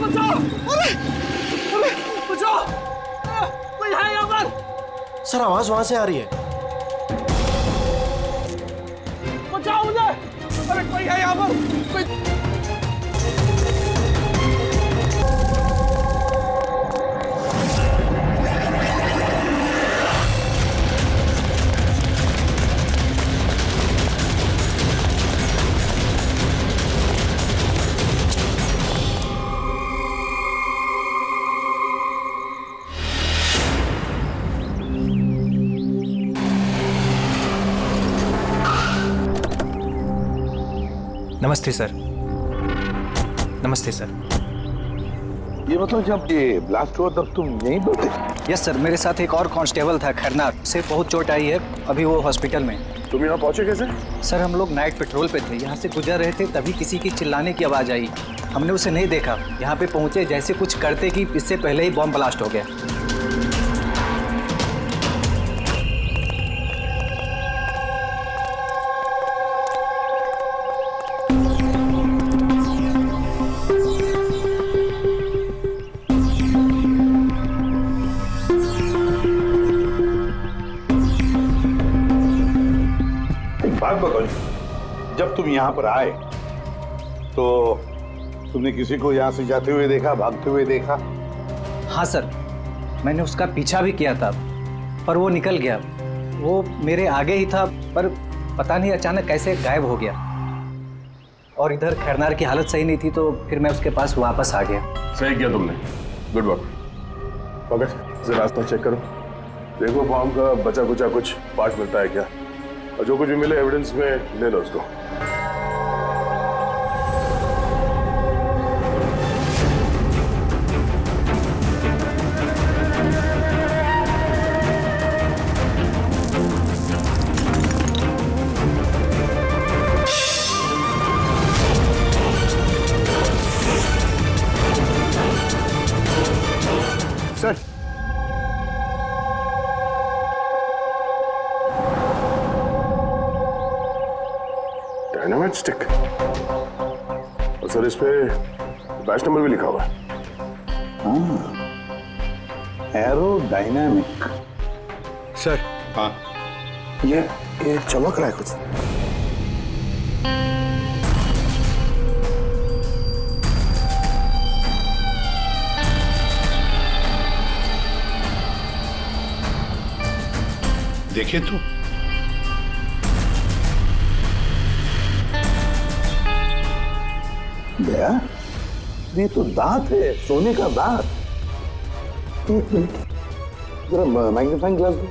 बचाओ! अरे बचाओ! कोई है यहाँ पर? सर आवाज वहां से आ रही है। बचाओ मुझे! अरे कोई है यहाँ पर? कोई... नमस्ते सर। नमस्ते सर। ये मतलब जब ये ब्लास्ट हुआ तब तुम यहीं पर थे? यस सर, मेरे साथ एक और कांस्टेबल था खरनार, उसे बहुत चोट आई है, अभी वो हॉस्पिटल में। तुम यहाँ पहुंचे कैसे? सर हम लोग नाइट पेट्रोल पे थे, यहाँ से गुजर रहे थे तभी किसी की चिल्लाने की आवाज़ आई। हमने उसे नहीं देखा, यहाँ पे पहुँचे जैसे कुछ करते कि इससे पहले ही बॉम्ब ब्लास्ट हो गया। जब तुम यहाँ पर आए तो तुमने किसी को यहाँ से जाते हुए देखा, भागते हुए देखा? हाँ सर, मैंने उसका पीछा भी किया था पर वो निकल गया। वो मेरे आगे ही था पर पता नहीं अचानक कैसे गायब हो गया। और इधर खरनार की हालत सही नहीं थी तो फिर मैं उसके पास वापस आ गया। सही किया तुमने, गुड वर्क। पंकज जरा रास्ता चेक करो, देखो बॉम्ब का बचा कुचा कुछ पार्ट मिलता है क्या, और जो कुछ भी मिले एविडेंस में ले लो उसको। सर डायनामाइट स्टिक, और सर इस पे बैच नंबर भी लिखा हुआ है। Arrow dynamic. सर हाँ, ये चमक रहा है कुछ। देखे तो गया, ये तो दांत है, सोने का दांत। एक मिनट, जरा मैग्नीफाइंग ग्लास दो।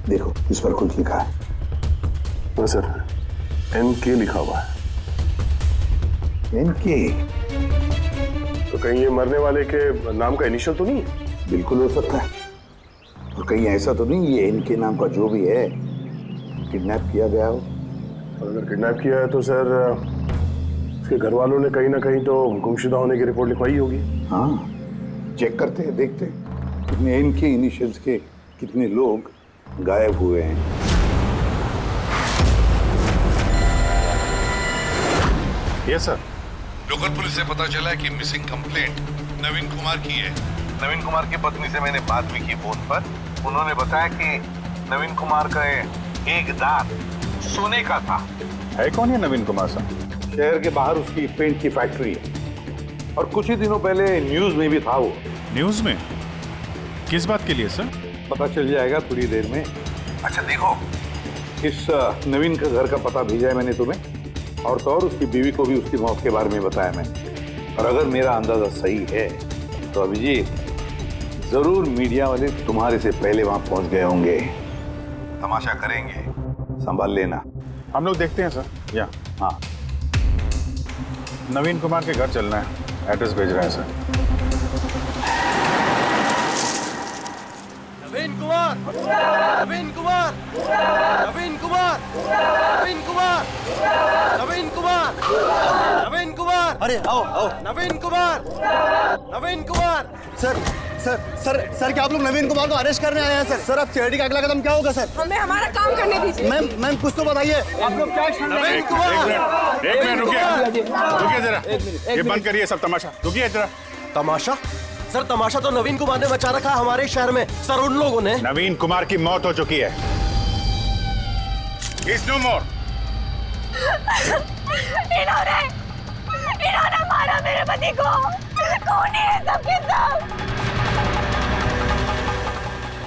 देखो इस पर कुछ लिखा है। हाँ सर, NK लिखा हुआ है। NK? तो कहीं ये मरने वाले के नाम का इनिशियल तो नहीं है? बिल्कुल हो सकता है, और कहीं ऐसा तो नहीं ये NK नाम का जो भी है किडनैप किया गया हो। और अगर किडनैप किया है तो सर उसके घर वालों ने कहीं ना कहीं तो गुमशुदा होने की रिपोर्ट लिखवाई होगी। हाँ, चेक करते हैं, देखते हैं कितने NK इनिशियल्स के कितने लोग गायब हुए हैं। Yes sir. लोकल पुलिस से पता चला है कि मिसिंग कंप्लेंट नवीन कुमार की है। नवीन कुमार की पत्नी से मैंने बात भी की फोन पर। उन्होंने बताया कि नवीन कुमार का एक दांत सोने का था। है कौन है नवीन कुमार साहब? शहर के बाहर उसकी पेंट की फैक्ट्री है, और कुछ ही दिनों पहले न्यूज में भी था वो। न्यूज में? किस बात के लिए सर? पता चल जाएगा थोड़ी देर में। अच्छा देखो, इस नवीन का घर का पता भेजा है मैंने तुम्हें, और तो और उसकी बीवी को भी उसकी मौत के बारे में बताया मैंने। और अगर मेरा अंदाजा सही है तो अभिजीत, जरूर मीडिया वाले तुम्हारे से पहले वहां पहुंच गए होंगे। तमाशा करेंगे, संभाल लेना। हम लोग देखते हैं सर। या हाँ, नवीन कुमार के घर चलना है, एड्रेस भेज रहे हैं सर। नवीन कुमार! नवीन कुमार! नवीन कुमार! नवीन कुमार! नवीन कुमार! नवीन कुमार! अरे आओ आओ। नवीन कुमार! नवीन कुमार! सर सर क्या आप लोग नवीन कुमार को अरेस्ट करने आए हैं सर? सर अब सीआईडी का अगला कदम क्या होगा सर? हमें हमारा काम करने दीजिए। मैम कुछ तो बताइए। आप लोग क्या एक मिनट रुकिए जरा, ये बंद करिए सब तमाशा, रुकिए जरा। तमाशा? सर तमाशा तो नवीन कुमार ने मचा रखा हमारे शहर में सर। उन लोगों ने नवीन कुमार की मौत हो चुकी है। He's no more. इन्होंने मारा मेरे पति को। कौन है सबके सब?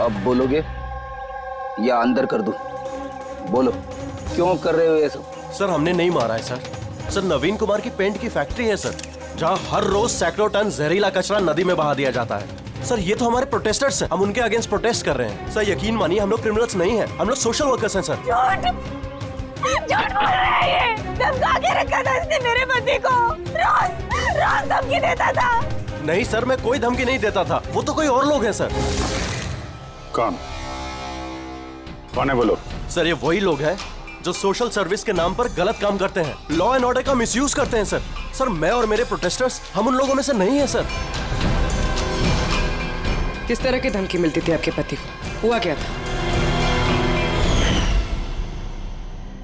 अब बोलोगे या अंदर कर दूं? बोलो क्यों कर रहे हो ये सब? सर हमने नहीं मारा है सर। सर नवीन कुमार की पेंट की फैक्ट्री है सर, जहाँ हर रोज सैकड़ों टन जहरीला कचरा नदी में बहा दिया जाता है। सर ये तो हमारे प्रोटेस्टर्स हैं, हम उनके अगेंस्ट प्रोटेस्ट कर रहे हैं। सर यकीन मानिए हम लोग क्रिमिनल्स नहीं हैं, हम लोग सोशल वर्कर्स हैं सर। झूठ बोल रहा है ये। धमका के रखा था इसने मेरे पति को। रोज धमकी देता था। नहीं सर मैं कोई धमकी नहीं देता था, वो तो कोई और लोग हैं सर। कौन है बोलो? सर ये वही लोग हैं जो सोशल सर्विस के नाम पर गलत काम करते हैं, लॉ एंड ऑर्डर का मिसयूज करते हैं सर। सर मैं और मेरे प्रोटेस्टर्स हम उन लोगों में से नहीं है सर। किस तरह की धमकी मिलती थी आपके पति को? हुआ क्या था?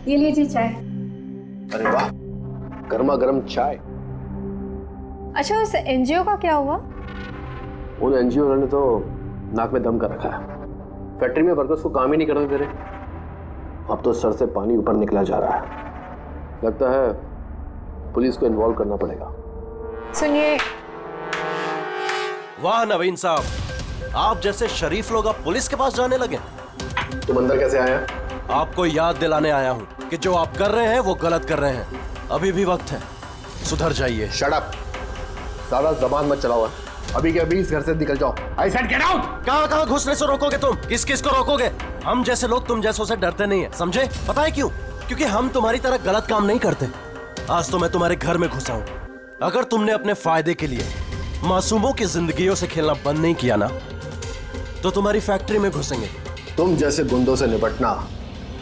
ये लीजिए चाय। अरे वाह, गर्मा गर्म चाय। अच्छा उस एनजीओ का क्या हुआ? उन एनजीओ ने तो नाक में दम कर रखा है। फैक्ट्री में वर्कर्स को काम ही नहीं करने दे रहे। अब तो सर से पानी ऊपर निकला जा रहा है। लगता है पुलिस को इन्वॉल्व करना पड़ेगा। सुनिए। वाह नवीन साहब, आप जैसे शरीफ लोग अब पुलिस के पास जाने लगे। तुम अंदर कैसे आया? आपको याद दिलाने आया हूँ कि जो आप कर रहे हैं वो गलत कर रहे हैं। अभी भी वक्त है, सुधर जाइए। शट अप, सारा जबान मत चलाओ। अभी के अभी इस घर से निकल जाओ। I said get out. कहाँ घुसने से रोकोगे तुम? किस किस को रोकोगे? हम जैसे लोग तुम जैसों से डरते नहीं है, समझे? पता है क्यों? क्योंकि हम तुम्हारी तरह गलत काम नहीं करते। आज तो मैं तुम्हारे घर में घुसा हूँ। अगर तुमने अपने फायदे के लिए मासूमों की जिंदगियों से खेलना बंद नहीं किया ना, तो तुम्हारी फैक्ट्री में घुसेंगे। तुम जैसे गुंडों से निपटना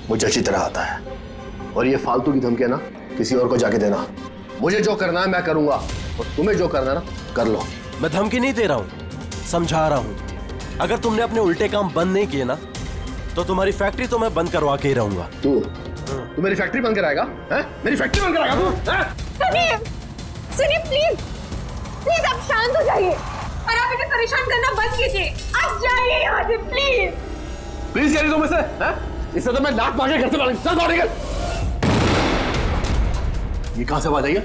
मुझे अच्छी तरह आता है, और ये फालतू की धमकियां ना किसी और को जाके देना। मुझे जो करना है मैं करूंगा, और तुम्हें जो करना है ना कर लो। मैं धमकी नहीं दे रहा हूँ, समझा रहा हूँ। अगर तुमने अपने उल्टे काम बंद नहीं किए ना, तो तुम्हारी फैक्ट्री तो मैं बंद करवा के ही रहूंगा। तू मेरी फैक्ट्री बंद कराएगा? मेरी फैक्ट्री बंद कराएगा तू? सुनिए प्लीज आप शांत हो जाइए और आप इन्हें परेशान करना बंद कीजिए। आप जाइए यहाँ से प्लीज। प्लीज कह रही तुम इसे? इससे तो मैं लात मार के घर से बाहर चल दौड़ निकल। ये कहां से आवाज आई है?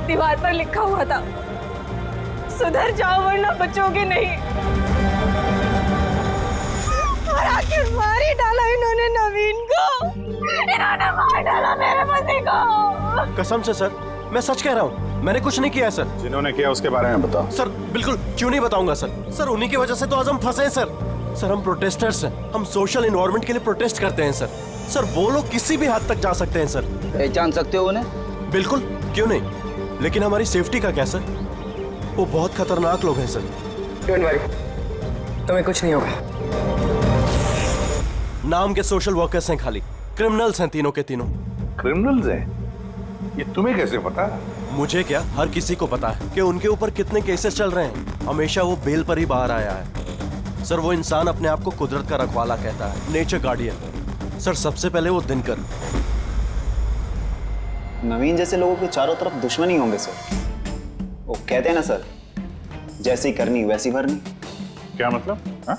दीवार पर लिखा हुआ था, सुधर जाओ वरना बचोगे नहीं। और आखिर मार ही डाला इन्होंने नवीन को। इन्होंने मार डाला मेरे पति को। कसम से सर, मैं सच कह रहा हूँ, मैंने कुछ नहीं किया सर। जिन्होंने किया उसके बारे में बताओ। सर बिल्कुल क्यों नहीं बताऊंगा सर। सर उन्हीं की वजह से तो आज हम फंसे हैं सर। सर हम प्रोटेस्टर्स हैं, हम सोशल एनवायरनमेंट के लिए प्रोटेस्ट करते हैं सर। सर वो लोग किसी भी हद तक जा सकते हैं सर। पहचान सकते हो उन्हें? बिल्कुल, क्यों नहीं, लेकिन हमारी सेफ्टी का क्या सर? वो बहुत खतरनाक लोग हैं सर। डोंट वरी, तुम्हें कुछ नहीं होगा। नाम के सोशल वर्कर्स हैं खाली, क्रिमिनल्स हैं तीनों के तीनों। क्रिमिनल्स हैं? ये तुम्हें कैसे पता? मुझे क्या, हर किसी को पता है कि उनके ऊपर कितने केसेस चल रहे हैं। हमेशा वो बेल पर ही बाहर आया है सर। वो इंसान अपने आप को कुदरत का रखवाला कहता है, नेचर गार्डियन। सर सबसे पहले वो दिनकर। नवीन जैसे लोगों के चारों तरफ दुश्मनी होंगे सर। वो कहते हैं ना सर, जैसी करनी वैसी भरनी। क्या मतलब? हा?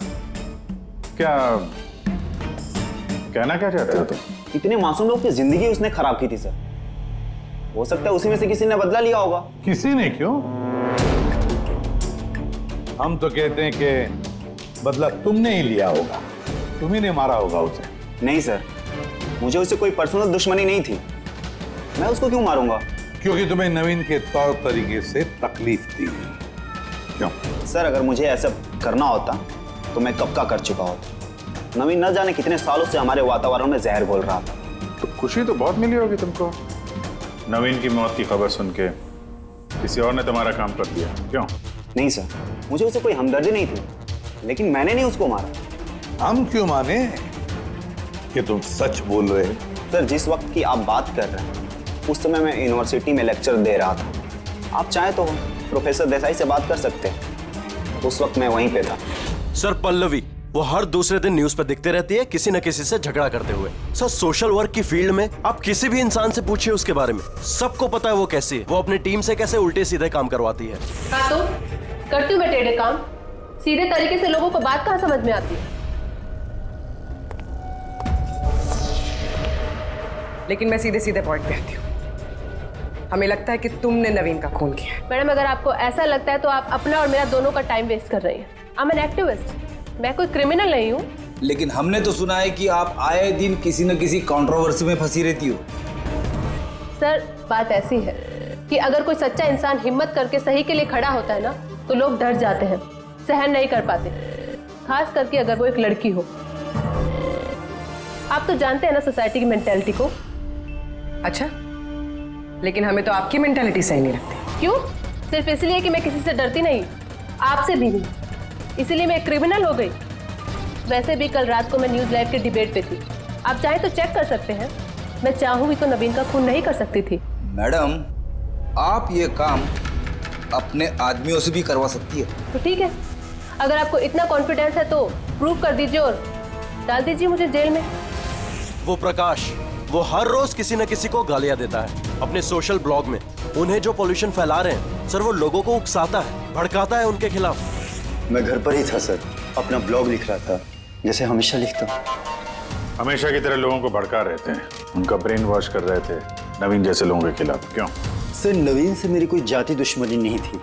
क्या कहना क्या चाहते हो तुम? इतने मासूम लोग की जिंदगी उसने खराब की थी सर। हो सकता है उसी में से किसी ने बदला लिया होगा। किसी ने क्यों? हम तो कहते हैं कि बदला तुमने ही लिया होगा, तुम्ही ने मारा होगा उसे। नहीं सर, मुझे उससे कोई पर्सनल दुश्मनी नहीं थी। मैं उसको क्यों मारूंगा? क्योंकि तुम्हें नवीन के तौर तरीके से तकलीफ थी। क्यों? सर अगर मुझे ऐसा करना होता तो मैं कब का कर चुका होता। नवीन न जाने कितने सालों से हमारे वातावरण में जहर घोल रहा था। तो खुशी तो बहुत मिली होगी तुमको, नवीन की मौत की खबर सुन के। किसी और ने तुम्हारा काम कर दिया, क्यों? नहीं सर, मुझे उससे कोई हमदर्दी नहीं थी, लेकिन मैंने नहीं उसको मारा। हम क्यों माने कि तुम सच बोल रहे हो? सर, जिस वक्त की आप बात कर रहे हैं उस समय मैं यूनिवर्सिटी में लेक्चर दे रहा था। आप चाहे तो प्रोफेसर देसाई से बात कर सकते हैं, उस वक्त मैं वहीं पे था। सर, पल्लवी वो हर दूसरे दिन न्यूज पर दिखते रहती है किसी न किसी से झगड़ा करते हुए। सर, सोशल वर्क की फील्ड में आप किसी भी इंसान से पूछिए उसके बारे में, सबको पता है वो कैसी है, वो अपनी टीम से कैसे उल्टे सीधे काम करवाती है। हाँ तो करती हूँ मैं टेढ़े काम, सीधे तरीके से लोगों को बात कहाँ समझ में आती है। लेकिन मैं सीधे सीधे पॉइंट पे आती हूँ। हमें लगता है कि तुमने नवीन का खून किया है। मैडम, अगर आपको ऐसा लगता है तो आप अपना और मेरा दोनों का टाइम वेस्ट कर रही हैं। आई एम एन एक्टिविस्ट, मैं कोई क्रिमिनल नहीं हूँ। लेकिन हमने तो सुना है कि आप आए दिन किसी न किसी कंट्रोवर्सी में फंसी रहती हो। सर, बात ऐसी है कि अगर कोई सच्चा इंसान हिम्मत करके सही के लिए खड़ा होता है ना, तो लोग डर जाते हैं, सहन नहीं कर पाते, खास करके अगर वो एक लड़की हो। आप तो जानते हैं ना सोसाइटी की मेंटेलिटी को। अच्छा, लेकिन हमें तो आपकी मेंटालिटी सही नहीं लगती। क्यों? सिर्फ इसलिए कि मैं किसी से डरती नहीं, आपसे भी नहीं, इसीलिए मैं क्रिमिनल हो गई। वैसे भी कल रात को मैं न्यूज़ लाइव के डिबेट पे थी, आप चाहे तो चेक कर सकते हैं। मैं चाहूंगी तो नवीन का खून नहीं कर सकती थी। मैडम, आप ये काम अपने आदमियों से भी करवा सकती है। तो ठीक है, अगर आपको इतना कॉन्फिडेंस है तो प्रूव कर दीजिए और डाल दीजिए मुझे जेल में। वो प्रकाश, वो हर रोज किसी न किसी को गालियां देता है अपने सोशल ब्लॉग में। उन्हें जो पॉल्यूशन फैला रहे हैं सर, वो लोगों को उकसाता है, भड़काता है उनके खिलाफ। मैं घर पर ही था सर, अपना ब्लॉग लिख रहा था, जैसे हमेशा लिखता हूँ। हमेशा की तरह लोगों को भड़का रहे थे, उनका ब्रेन वॉश कर रहे थे नवीन जैसे लोगों के खिलाफ। क्यों? सर, नवीन से मेरी कोई जाति दुश्मनी नहीं थी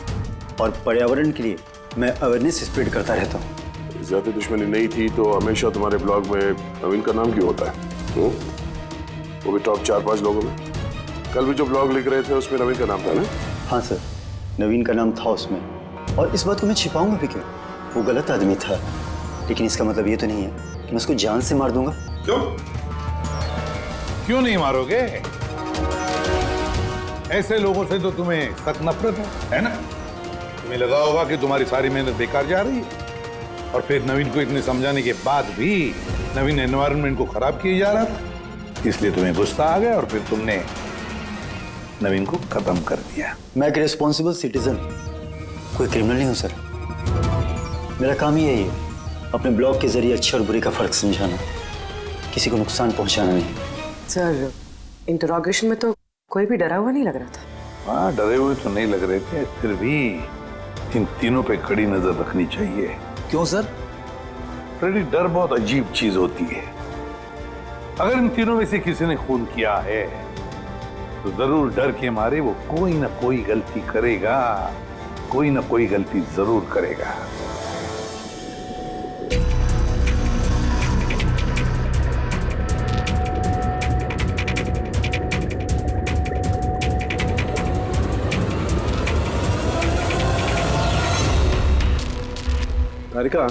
और पर्यावरण के लिए मैं अवेयरनेस स्प्रेड करता रहता हूँ। जाति दुश्मनी नहीं थी तो हमेशा तुम्हारे ब्लॉग में नवीन का नाम क्यों होता है? वो भी टॉप 4-5 लोगों में। कल भी जो ब्लॉग लिख रहे थे उसमें नवीन का नाम था ना? हाँ सर, नवीन का नाम था उसमें, और इस बात को मैं छिपाऊंगा भी क्यों? वो गलत आदमी था, लेकिन इसका मतलब ये तो नहीं है कि मैं उसको जान से मार दूंगा। क्यों नहीं मारोगे? ऐसे लोगों से तो तुम्हें सख्त नफरत है ना? तुम्हें लगा होगा कि तुम्हारी सारी मेहनत बेकार जा रही है, और फिर नवीन को इतने समझाने के बाद भी नवीन एनवायरनमेंट को खराब किए जा रहा था, इसलिए तुम्हें गुस्सा आ गया और फिर तुमने नवीन को खत्म कर दिया। मैं एक रिस्पॉन्सिबल सिटीजन, कोई क्रिमिनल नहीं हूं सर। मेरा काम ही यही है, अपने ब्लॉग के जरिए अच्छे और बुरे का फर्क समझाना, किसी को नुकसान पहुंचाना नहीं। सर, इंटरोगेशन में तो कोई भी डरा हुआ नहीं लग रहा था। हाँ, डरे हुए तो नहीं लग रहे थे, फिर भी इन तीनों पे कड़ी नजर रखनी चाहिए। क्यों सर? फ्रेडी, डर बहुत अजीब चीज होती है। अगर इन तीनों में से किसी ने खून किया है तो जरूर डर के मारे वो कोई ना कोई गलती करेगा, कोई ना कोई गलती जरूर करेगा। तारिका,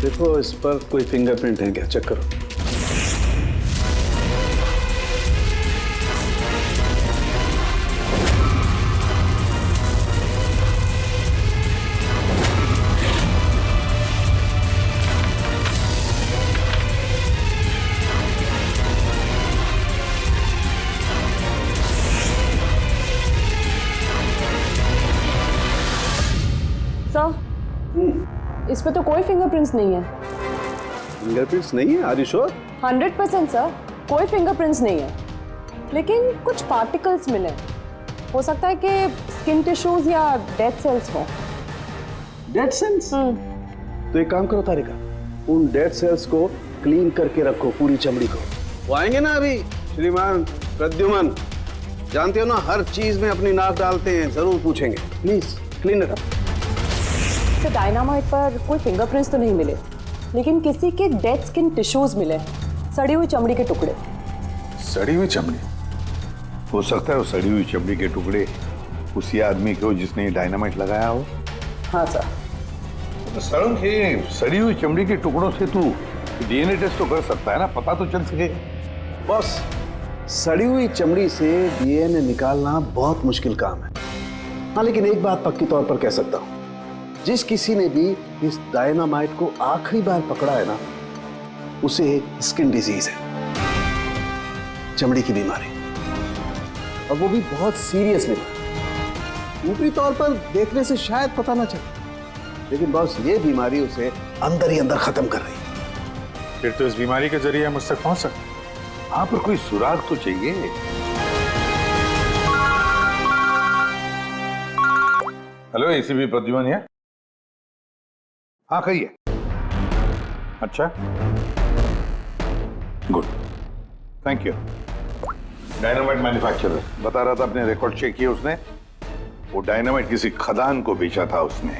देखो इस पर कोई फिंगरप्रिंट है क्या? चेक करो। इस पे तो कोई फिंगरप्रिंट्स नहीं है। फिंगरप्रिंट्स नहीं है? Are you sure? 100% सर, कोई फिंगरप्रिंट्स नहीं है, लेकिन कुछ पार्टिकल्स मिले। हो सकता है कि स्किन टिश्यूज या डेड सेल्स हो। Dead cells? तो एक काम करो तारिका, उन डेड सेल्स को क्लीन करके रखो, पूरी चमड़ी को। वो आएंगे ना अभी, श्रीमान प्रद्युमन, जानते हो ना हर चीज में अपनी नाक डालते हैं, जरूर पूछेंगे। Please clean it up. Dynamite पर कोई फिंगरप्रिंट्स तो नहीं मिले, लेकिन किसी के डेड स्किन टिश्यूज मिले, सड़ी हुई चमड़ी के टुकड़े। सड़ी हुई चमड़ी? हो सकता है वो सड़ी हुई चमड़ी के टुकड़े उसी आदमी के हो जिसने डायनामाइट लगाया हो। हाँ सर। तो सड़ी हुई चमड़ी के टुकड़ों से तू डीएनए टेस्ट तो कर सकता है ना, पता तो चल सकेगा। बॉस, सड़ी हुई चमड़ी से डीएनए निकालना बहुत मुश्किल काम है। हाँ, लेकिन एक बात पक्की तौर पर कह सकता हूँ, जिस किसी ने भी इस डायनामाइट को आखिरी बार पकड़ा है ना, उसे एक स्किन डिजीज है, चमड़ी की बीमारी, और वो भी बहुत सीरियस बीमारी। ऊपरी तौर पर देखने से शायद पता ना चले, लेकिन बॉस ये बीमारी उसे अंदर ही अंदर खत्म कर रही है। फिर तो इस बीमारी के जरिए हम उस तक पहुंच सकते। हाँ, पर कोई सुराग तो चाहिए। हेलो, एसीपी प्रद्युमन है? हाँ, कहिए। अच्छा, good, thank you. Dynamite manufacturer बता रहा था, अपने रिकॉर्ड चेक किए उसने। वो डायनामाइट किसी खदान को बेचा था उसने।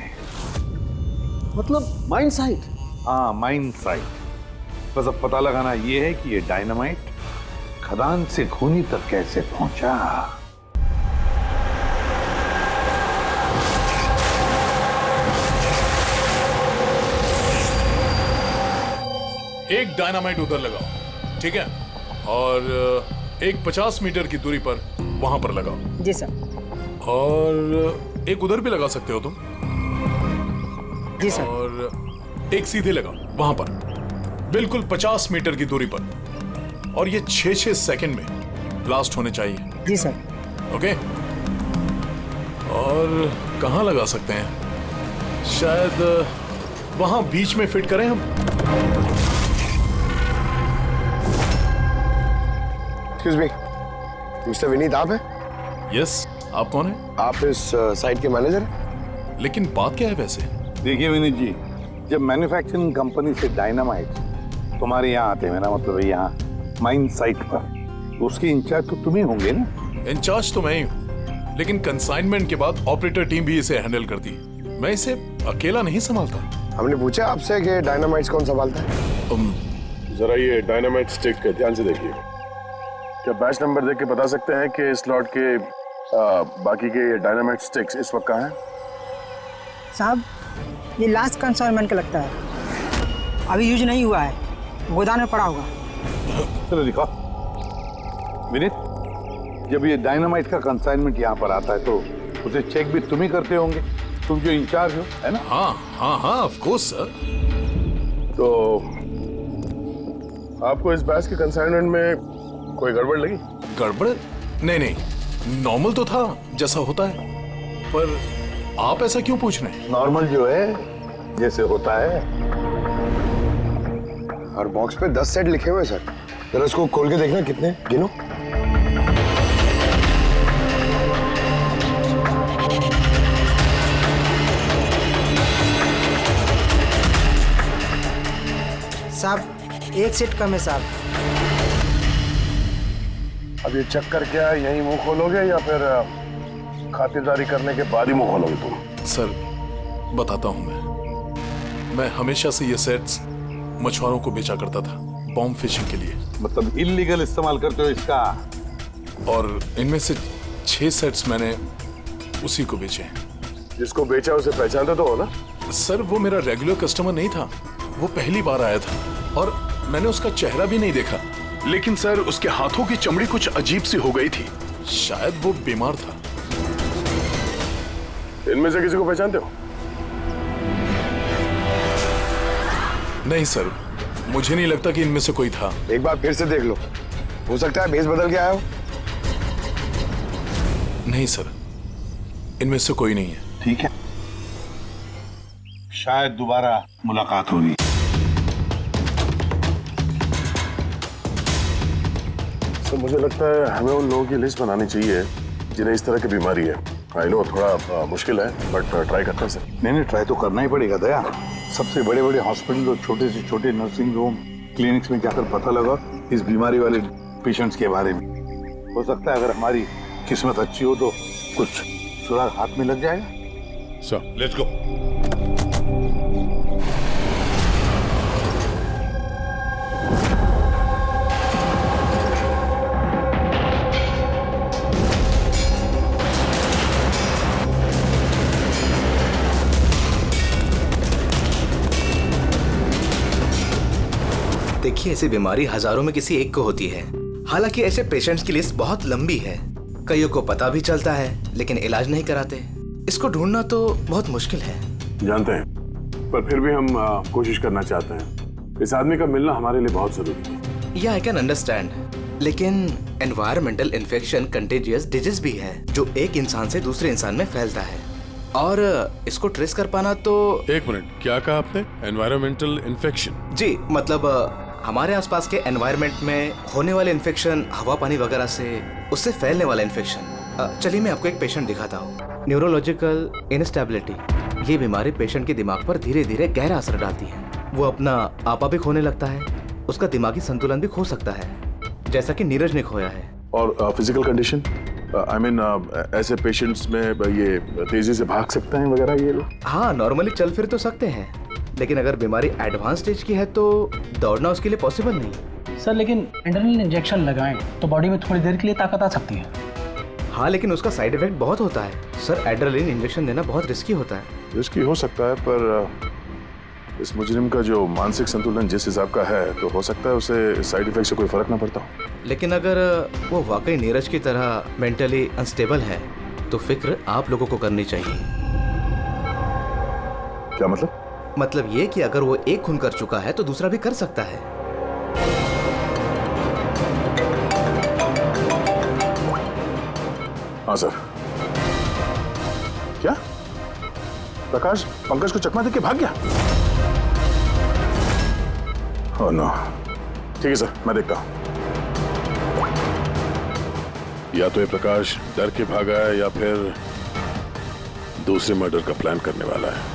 मतलब माइन साइट? हाँ, माइन साइट। बस अब पता लगाना ये है कि ये डायनामाइट खदान से खूनी तक कैसे पहुंचा। एक डायनामाइट उधर लगाओ, ठीक है? और एक 50 मीटर की दूरी पर वहां पर लगाओ। जी सर। और एक उधर भी लगा सकते हो तुम। जी सर। और एक सीधे लगाओ वहां पर, बिल्कुल 50 मीटर की दूरी पर, और ये 6-6 सेकंड में ब्लास्ट होने चाहिए। जी सर। ओके। और कहां लगा सकते हैं? शायद वहां बीच में फिट करें हम। एक्सक्यूज मी, मिस्टर विनीत आप हैं? यस, आप कौन हैं? आप इस साइट के मैनेजर हैं? लेकिन बात क्या है वैसे? देखिए विनीत जी, जब मैन्युफैक्चरिंग कंपनी से डायनामाइट तुम्हारे यहाँ आते हैं, मेरा मतलब है यहाँ माइन साइट पर, उसके इंचार्ज तो तुम ही होंगे ना? इंचार्ज तो मैं ही हूँ, लेकिन कंसाइनमेंट के बाद ऑपरेटर टीम भी इसे हैंडल करती है। मैं इसे अकेला नहीं संभालता। हमने पूछा आपसे कि डायनामाइट्स कौन संभालता है? जरा ये डायनामाइट स्टिक के ध्यान से देखिए। क्या बैच नंबर देख के बता सकते हैं कि इस लॉट के बाकी के डायनामाइट स्टिक्स इस वक्त कहाँ हैं? साहब, ये लास्ट कंसाइनमेंट का लगता है, अभी यूज नहीं हुआ है, गोदाम में पड़ा होगा। चलो दिखाओ। विनीत, जब ये डायनामाइट का कंसाइनमेंट यहाँ पर आता है तो उसे चेक भी तुम ही करते होंगे, तुम जो इंचार्ज हो, है ना? हाँ हाँ हाँ, ऑफ कोर्स सर। तो आपको इस बैच के कंसाइनमेंट में कोई गड़बड़ लगी? गड़बड़? नहीं नहीं, नॉर्मल तो था जैसा होता है, पर आप ऐसा क्यों पूछ रहे हैं? नॉर्मल जो है जैसे होता है। और बॉक्स पे 10 सेट लिखे हुए सर, जरा इसको खोल के देखना कितने, गिनो। साहब, एक सेट कम है साहब। अब ये चक्कर क्या है, यही मुंह खोलोगे या फिर खातिरदारी करने के बाद ही मुंह खोलोगे तुम? सर बताता हूं, मैं हमेशा से ये सेट्स मछुआरों को बेचा करता था, बॉम्ब फिशिंग के लिए। मतलब इल्लीगल इस्तेमाल करते हो इसका? और इनमें से 6 सेट्स मैंने उसी को बेचे हैं। जिसको बेचा उसे पहचानते तो हो ना? सर वो मेरा रेगुलर कस्टमर नहीं था, वो पहली बार आया था और मैंने उसका चेहरा भी नहीं देखा। लेकिन सर उसके हाथों की चमड़ी कुछ अजीब सी हो गई थी। शायद वो बीमार था। इनमें से किसी को पहचानते हो? नहीं सर, मुझे नहीं लगता कि इनमें से कोई था। एक बार फिर से देख लो, हो सकता है भेस बदल के आया हो। नहीं सर, इनमें से कोई नहीं है। ठीक है, शायद दोबारा मुलाकात होगी। सर मुझे लगता है हमें उन लोगों की लिस्ट बनानी चाहिए जिन्हें इस तरह की बीमारी है। आई नो थोड़ा मुश्किल है, बट ट्राई करते हैं सर। नहीं, ट्राई तो करना ही पड़ेगा दया। सबसे बड़े बड़े हॉस्पिटल और छोटे से छोटे नर्सिंग होम, क्लिनिक्स में जाकर पता लगा इस बीमारी वाले पेशेंट्स के बारे में। हो सकता है अगर हमारी किस्मत अच्छी हो तो कुछ सुराग हाथ में लग जाएगा। Sir let's go. देखिए, ऐसी बीमारी हजारों में किसी एक को होती है। हालांकि ऐसे पेशेंट्स की लिस्ट बहुत लंबी है। कईयों को पता भी चलता है लेकिन इलाज नहीं कराते। इसको ढूंढना तो बहुत मुश्किल है। जानते हैं, पर फिर भी हम कोशिश करना चाहते हैं। इस आदमी का मिलना हमारे लिए बहुत जरूरी है। या आई कैन अंडरस्टैंड, लेकिन एनवायरमेंटल इन्फेक्शन कंटेजियस डिजीज भी है जो एक इंसान से दूसरे इंसान में फैलता है, और इसको ट्रेस कर पाना तो। एक मिनट, क्या कहा आपने? Environmental infection? जी, मतलब हमारे आसपास के एनवायरनमेंट में होने वाले इन्फेक्शन, हवा पानी वगैरह से, उससे फैलने वाला इन्फेक्शन। चलिए मैं आपको एक पेशेंट दिखाता हूँ। न्यूरोलॉजिकल इनस्टेबिलिटी, ये बीमारी पेशेंट के दिमाग पर धीरे धीरे गहरा असर डालती है। वो अपना आपा भी खोने लगता है, उसका दिमागी संतुलन भी खो सकता है, जैसा कि नीरज ने खोया है। और फिजिकल कंडीशन, आई मीन ऐसे पेशेंट्स में ये तेजी से भाग सकते हैं वगैरह ये लोग? हाँ, नॉर्मली चल फिर तो सकते हैं, लेकिन अगर बीमारी एडवांस स्टेज की है तो दौड़ना उसके लिए पॉसिबल नहीं। सर लेकिन एड्रेनलिन इंजेक्शन लगाएं तो बॉडी में थोड़ी देर के लिए ताकत आ सकती है। हाँ, लेकिन उसका साइड इफेक्ट बहुत होता है सर। एड्रेनलिन इंजेक्शन देना बहुत रिस्की होता है। रिस्की हो सकता है, पर इस मुजरिम का जो मानसिक संतुलन जिस हिसाब का है, तो हो सकता है उसे साइड इफेक्ट से कोई फर्क ना पड़ता हो। लेकिन अगर वो वाकई नीरज की तरह मेंटली अनस्टेबल है तो फिक्र आप लोगों को करनी चाहिए। क्या मतलब? मतलब ये कि अगर वो एक खून कर चुका है तो दूसरा भी कर सकता है। हाँ सर। क्या प्रकाश पंकज को चकमा देके भाग गया? Oh no. ठीक है सर, मैं देखता हूं। या तो ये प्रकाश डर के भागा है या फिर दूसरे मर्डर का प्लान करने वाला है।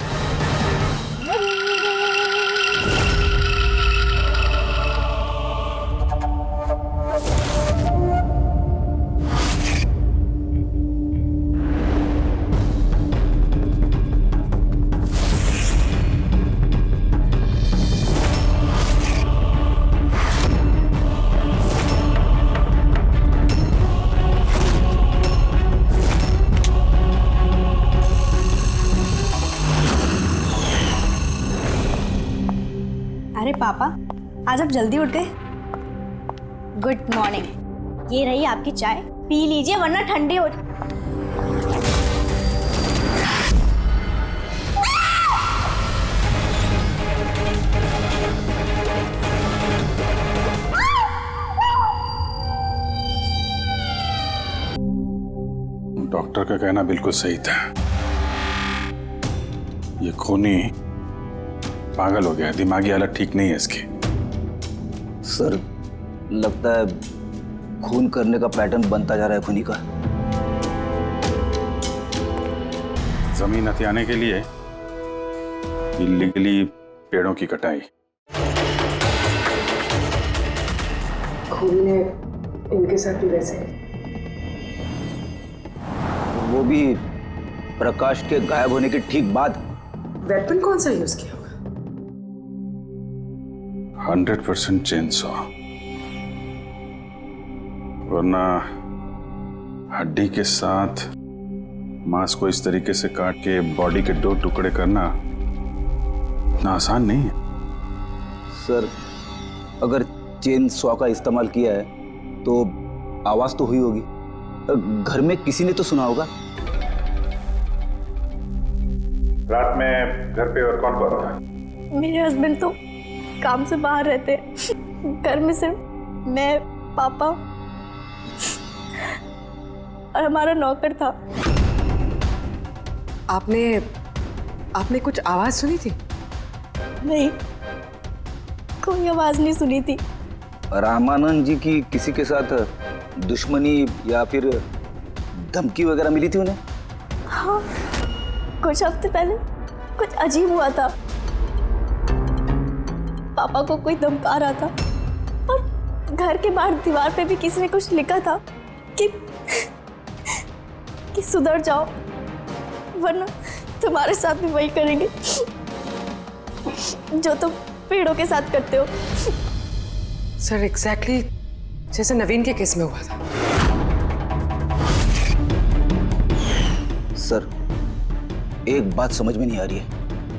अरे पापा, आज आप जल्दी उठ गए। Good morning. ये रही आपकी चाय, पी लीजिए वरना ठंडी हो। डॉक्टर का कहना बिल्कुल सही था। ये खूनी पागल हो गया, दिमागी हालत ठीक नहीं है इसकी। सर, लगता है खून करने का पैटर्न बनता जा रहा है खूनी का। जमीन हथियाने के लिए इल्लीगली पेड़ों की कटाई। खूनी ने इनके साथ भी वैसे, वो भी प्रकाश के गायब होने के ठीक बाद। वेपन कौन सा यूज किया? 100% चेनसॉ, वरना हड्डी के साथ मांस को इस तरीके से काट के बॉडी के 2 टुकड़े करना इतना आसान नहीं है। सर, अगर चेन सॉ का इस्तेमाल किया है तो आवाज तो हुई होगी, घर में किसी ने तो सुना होगा। रात में घर पे और कौन कौन था? मेरे हस्बैंड तो काम से बाहर रहते हैं, घर में सिर्फ मैं, पापा और हमारा नौकर था। आपने कुछ आवाज सुनी थी? नहीं, कोई आवाज नहीं सुनी थी। रामानंद जी की किसी के साथ दुश्मनी या फिर धमकी वगैरह मिली थी उन्हें? हाँ, कुछ हफ्ते पहले कुछ अजीब हुआ था। पापा को कोई धमका रहा था और घर के बाहर दीवार पे भी किसी ने कुछ लिखा था कि सुधर जाओ वरना तुम्हारे साथ भी वही करेंगे जो तुम पेड़ों के साथ करते हो। सर, एग्जैक्टली जैसे नवीन के केस में हुआ था। सर, एक बात समझ में नहीं आ रही है।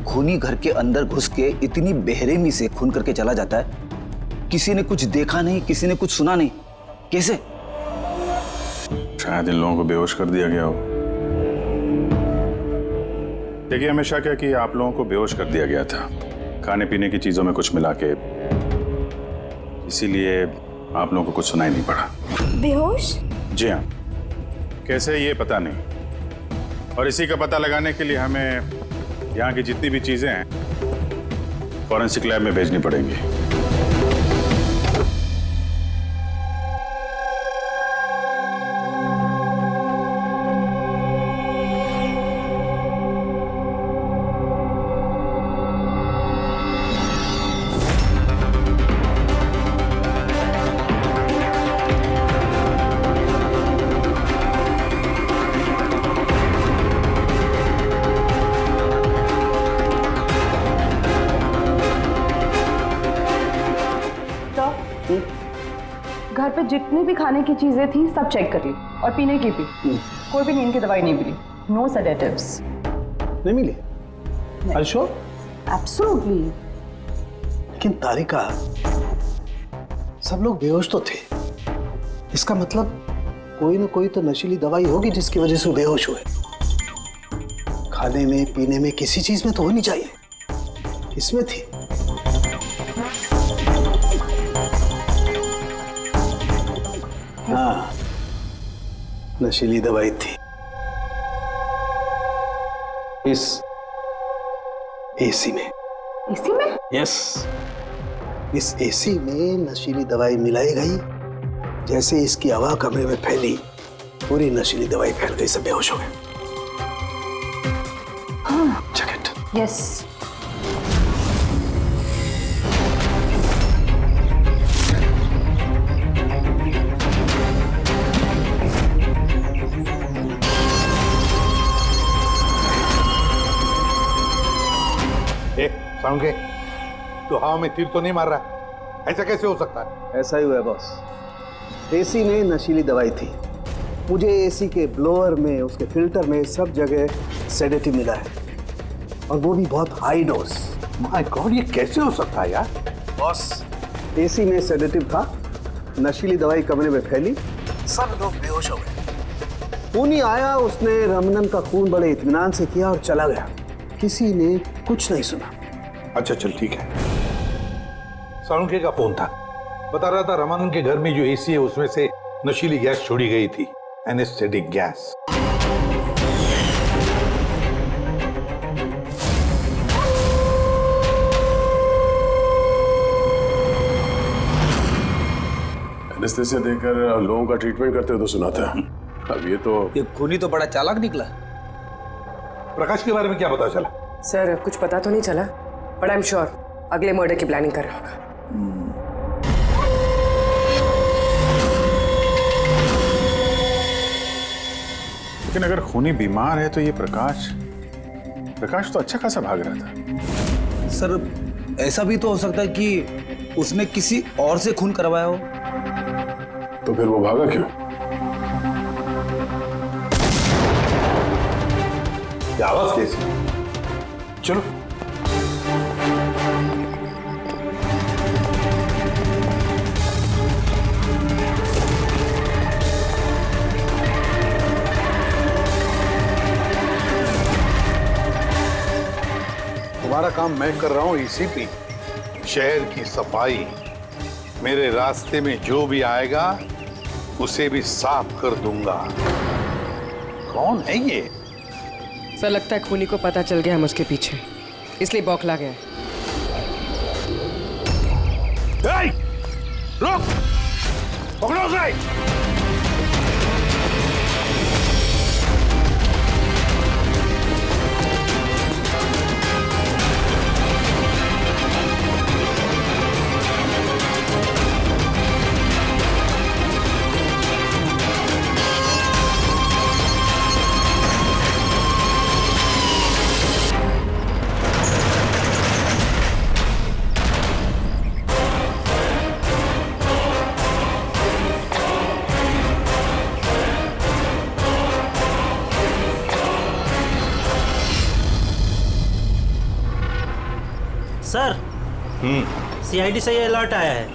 खूनी घर के अंदर घुस के इतनी बेरहमी से खून करके चला जाता है, किसी ने कुछ देखा नहीं, किसी ने कुछ सुना नहीं, कैसे? शायद इन लोगों को बेहोश कर दिया गया हो देखिए, हमेशा क्या कि आप लोगों को बेहोश कर दिया गया था खाने पीने की चीजों में कुछ मिला के, इसीलिए आप लोगों को कुछ सुनाई नहीं पड़ा। बेहोश? जी हाँ, कैसे ये पता नहीं, और इसी का पता लगाने के लिए हमें यहाँ की जितनी भी चीजें हैं फॉरेंसिक लैब में भेजनी पड़ेंगी। घर पे जितनी भी खाने की चीजें थी सब चेक कर ली, और पीने की भी। कोई भी नींद की दवाई नहीं मिली। No sedatives. नहीं मिली? Are you sure? एब्सोल्युटली। लेकिन तारिका, सब लोग बेहोश तो थे, इसका मतलब कोई ना कोई तो नशीली दवाई होगी जिसकी वजह से वो बेहोश हुए। खाने में पीने में किसी चीज में तो होनी चाहिए, इसमें थी। हाँ, नशीली दवाई थी। इस एसी में। एसी में? यस, इस एसी में नशीली दवाई मिलाई गई। जैसे इसकी हवा कमरे में फैली, पूरी नशीली दवाई फैल गई, सब बेहोश हो गए। हाँ। Check it. यस। साउंड के, तो हवा में तीर तो नहीं मार रहा? ऐसा कैसे हो सकता है? ऐसा ही हुआ है बॉस। एसी में नशीली दवाई थी। मुझे एसी के ब्लोअर में, उसके फिल्टर में, सब जगह सेडेटिव मिला है, और वो भी बहुत हाई डोज। माय गॉड, ये कैसे हो सकता है यार? बॉस, एसी में सेडेटिव था, नशीली दवाई कमरे में फैली, सब लोग बेहोश हो गए। पूनी आया, उसने रमनन का खून बड़े इत्मीनान से किया और चला गया। किसी ने कुछ नहीं सुना। अच्छा चल ठीक है। सालुंके का फोन था, बता रहा था रमानंद के घर में जो एसी है उसमें से नशीली गैस छोड़ी गई थी, एनेस्थेटिक गैस। एनेस्थेसिया देकर लोगों का ट्रीटमेंट करते हो तो सुना था। अब ये खूनी तो बड़ा चालाक निकला। प्रकाश के बारे में क्या पता चला? सर, कुछ पता तो नहीं चला, बट आई एम श्योर अगले मर्डर की प्लानिंग कर रहा होगा। लेकिन अगर खूनी बीमार है तो ये प्रकाश तो अच्छा खासा भाग रहा था। सर, ऐसा भी तो हो सकता है कि उसने किसी और से खून करवाया हो। तो फिर वो भागा क्यों? आवाज कैसी? चलो तुम्हारा काम मैं कर रहा हूं एसीपी। शहर की सफाई, मेरे रास्ते में जो भी आएगा उसे भी साफ कर दूंगा। कौन है ये? सर, लगता है खूनी को पता चल गया हम उसके पीछे, इसलिए बौखला गया। रुक! पकड़ो उसे! सर, सीआईडी से ये अलर्ट आया है।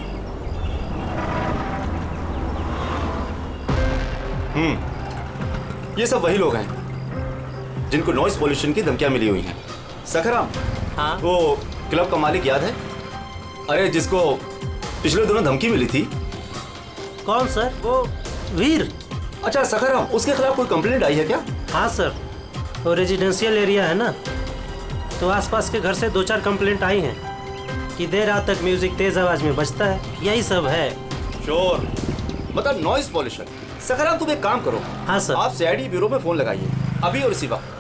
ये सब वही लोग हैं जिनको नॉइस पोल्यूशन की धमकियां मिली हुई हैं। सखाराम, हाँ? वो क्लब का मालिक याद है? अरे जिसको पिछले दिनों धमकी मिली थी। कौन सर? वो वीर। अच्छा सखाराम, उसके खिलाफ कोई कंप्लेंट आई है क्या? हाँ सर, वो रेजिडेंशियल एरिया है ना, तो आसपास के घर से 2-4 कंप्लेंट आई हैं कि देर रात तक म्यूजिक तेज आवाज में बजता है, यही सब है। शोर मतलब नॉइस पॉल्यूशन। सखाराम तुम एक काम करो। हाँ सर। आप सीआईडी ब्यूरो में फोन लगाइए अभी और इसी वक्त।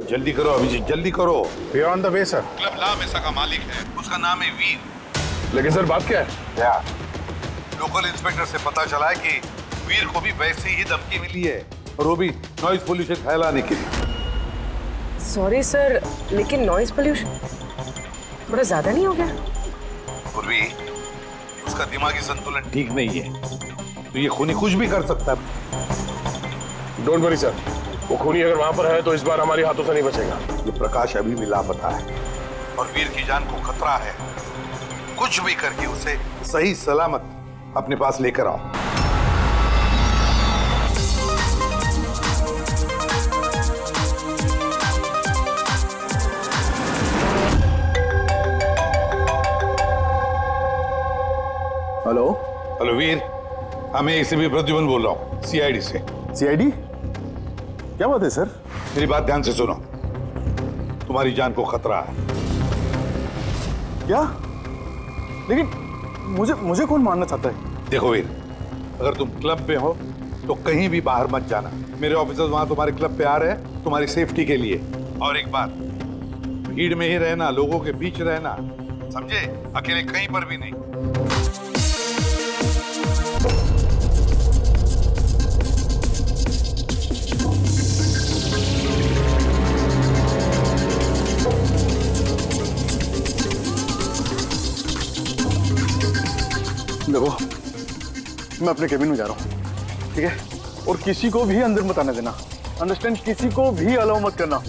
जल्दी करो अभिजीत, जल्दी करो। We are on the way sir. Club La Mesa का मालिक है, उसका नाम है वीर। लेकिन सर बात क्या है? क्या? लोकल इंस्पेक्टर से पता चला है कि वीर को भी वैसे ही धमकी मिली है, और वो भी नॉइज पोल्यूशन फैलाने के लिए। सॉरी सर, लेकिन नॉइज पोल्यूशन बड़ा ज्यादा नहीं हो गया? पूर्वी, उसका दिमागी संतुलन ठीक नहीं है, तो ये खूनी कुछ भी कर सकता है। डोंट वरी सर, वो खूनी अगर वहां पर है तो इस बार हमारे हाथों से नहीं बचेगा। ये प्रकाश अभी भी लापता है और वीर की जान को खतरा है। कुछ भी करके उसे सही सलामत अपने पास लेकर आओ। हेलो हेलो वीर, मैं एसीपी प्रद्युमन बोल रहा हूँ, सीआईडी से। सीआईडी? क्या बात है सर? मेरी बात ध्यान से सुनो, तुम्हारी जान को खतरा है। क्या? लेकिन मुझे कौन मारना चाहता है? देखो वीर, अगर तुम क्लब में हो तो कहीं भी बाहर मत जाना। मेरे ऑफिसर्स वहां तुम्हारे क्लब पे आ रहे हैं तुम्हारी सेफ्टी के लिए। और एक बात, भीड़ में ही रहना, लोगों के बीच रहना, समझे? अकेले कहीं पर भी नहीं। देखो, मैं अपने केबिन में जा रहा हूँ, ठीक है? और किसी को भी अंदर मत आने देना, अंडरस्टैंड? किसी को भी अलाउ मत करना।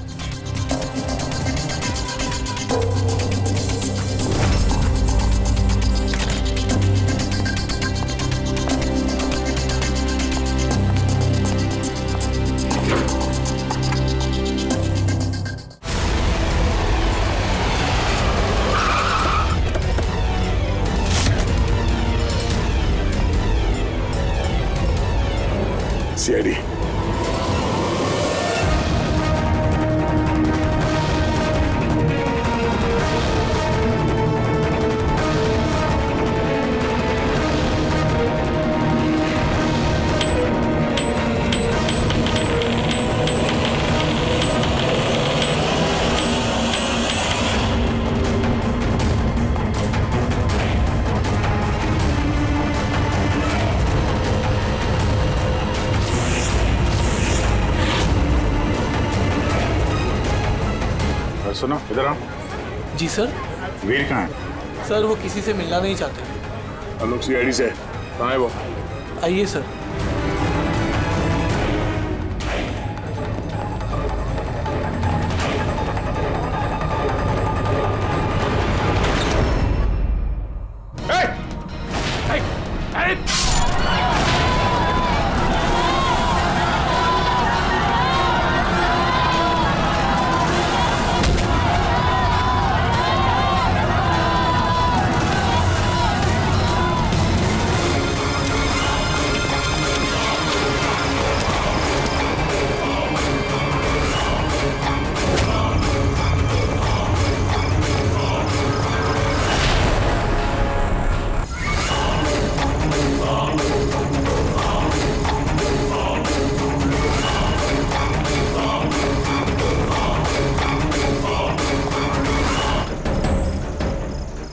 सीआईडी। सुनो इधर आओ। जी सर। वीर कहाँ है? सर वो किसी से मिलना नहीं चाहते। हम लोग सीआईडी से। कहाँ है वो? आइए सर।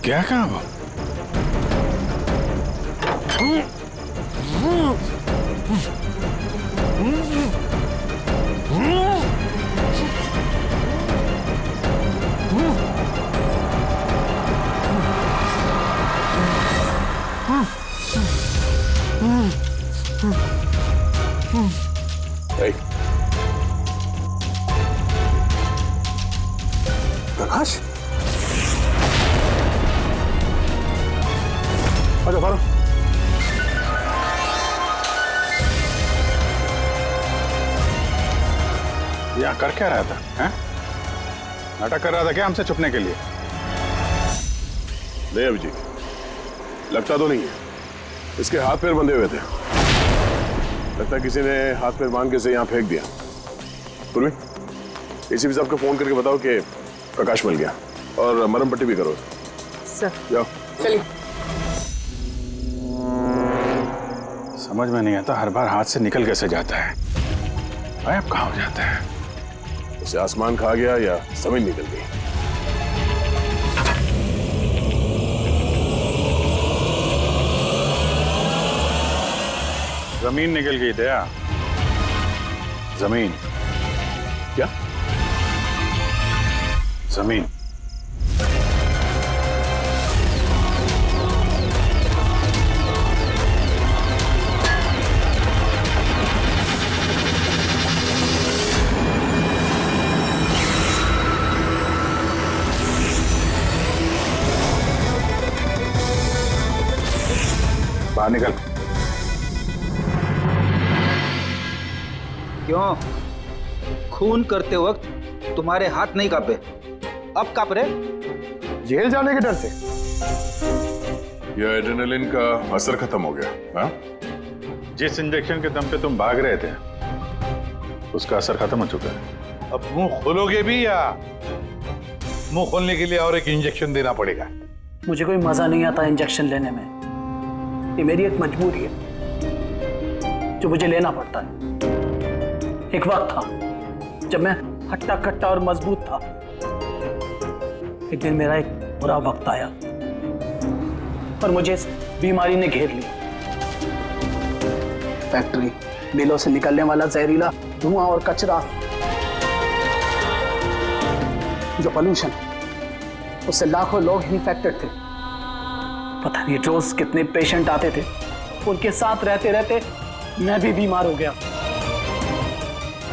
क्या कहा वो? प्रकाश? अच्छा फारूक, यहाँ कर क्या रहा था? हैं? नाटक कर रहा था क्या हमसे छुपने के लिए? नहीं अभिजीत, लगता तो नहीं है। इसके हाथ पैर बंधे हुए थे। लगता है किसी ने हाथ पैर बांध के इसे यहाँ फेंक दिया। पूर्वी, एसीपी साहब को फोन करके बताओ कि प्रकाश मिल गया और मरहम पट्टी भी करो। सर जाओ। चलिए। समझ में नहीं आता, हर बार हाथ से निकल कैसे जाता है, गायब कहाँ हो जाता है? उसे आसमान खा गया या जमीन निकल गई। जमीन निकल गई दया। जमीन क्या? जमीन। बाहर निकल। क्यों? खून करते वक्त तुम्हारे हाथ नहीं कांपे, अब कांप रहे? जेल जाने के डर से? यह एड्रेनलिन का असर खत्म हो गया। हाँ? जिस इंजेक्शन के दम पे तुम भाग रहे थे उसका असर खत्म हो चुका है। अब मुंह खोलोगे भी या मुंह खोलने के लिए और एक इंजेक्शन देना पड़ेगा? मुझे कोई मजा नहीं आता इंजेक्शन लेने में। ये मेरी एक मजबूरी है जो मुझे लेना पड़ता है। एक वक्त था जब मैं हट्टा कट्टा और मजबूत था। एक दिन मेरा एक बुरा वक्त आया और मुझे इस बीमारी ने घेर लिया। फैक्ट्री, मिलों से निकलने वाला जहरीला धुआं और कचरा, जो पोल्यूशन, उससे लाखों लोग इन्फेक्टेड थे। पता नहीं रोज कितने पेशेंट आते थे। उनके साथ रहते रहते मैं भी बीमार हो गया।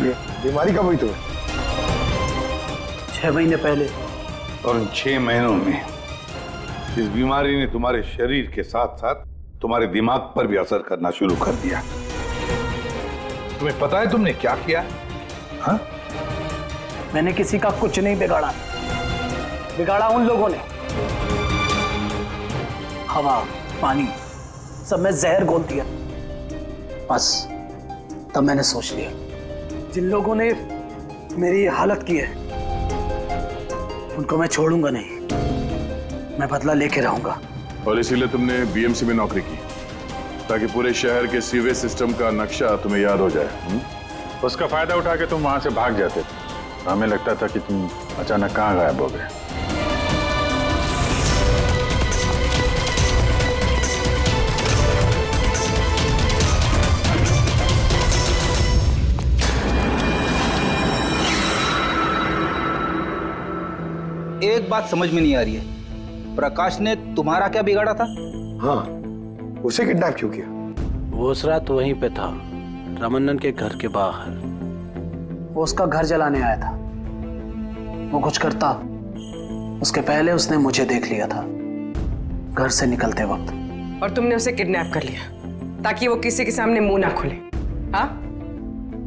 ये बीमारी कब हुई तुम्हें? 6 महीने पहले। और उन 6 महीनों में इस बीमारी ने तुम्हारे शरीर के साथ साथ तुम्हारे दिमाग पर भी असर करना शुरू कर दिया। तुम्हें पता है तुमने क्या किया? हाँ? मैंने किसी का कुछ नहीं बिगाड़ा। बिगाड़ा उन लोगों ने। हवा, पानी, सब में जहर घोल दिया। बस तब मैंने सोच लिया, जिन लोगों ने मेरी हालत की है उनको मैं छोड़ूंगा नहीं। मैं बदला लेके रहूंगा। और इसीलिए तुमने बीएमसी में नौकरी की, ताकि पूरे शहर के सीवेज सिस्टम का नक्शा तुम्हें याद हो जाए। उसका फायदा उठा के तुम वहां से भाग जाते थे। हमें लगता था कि तुम अचानक कहाँ गायब हो गए। एक बात समझ में नहीं आ रही है, प्रकाश ने तुम्हारा क्या बिगाड़ा था? हाँ, उसे किडनैप क्यों किया? वो उस रात वहीं पे था, रमन्नन के घर के बाहर। वो उसका घर जलाने आया था। वो कुछ करता उसके पहले उसने मुझे देख लिया था घर से निकलते वक्त। और तुमने उसे किडनैप कर लिया ताकि वो किसी के सामने मुंह ना खोले। हाँ?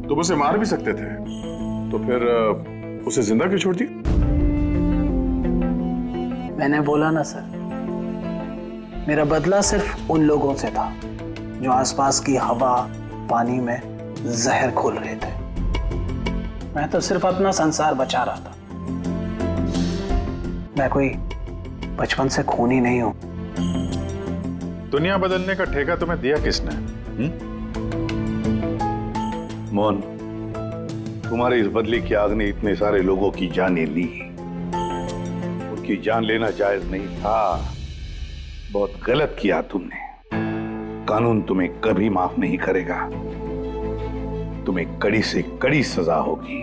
तुम उसे मार भी सकते थे, तो फिर उसे जिंदा क्यों छोड़ दिया? मैंने बोला ना सर, मेरा बदला सिर्फ उन लोगों से था जो आसपास की हवा, पानी में जहर घोल रहे थे। मैं तो सिर्फ अपना संसार बचा रहा था। मैं कोई बचपन से खूनी नहीं हूं। दुनिया बदलने का ठेका तुम्हें दिया किसने? मोहन, तुम्हारी इस बदली की आग ने इतने सारे लोगों की जानें ली। उनकी जान लेना जायज नहीं था। बहुत गलत किया तुमने। कानून तुम्हें कभी माफ नहीं करेगा। तुम्हें कड़ी से कड़ी सजा होगी।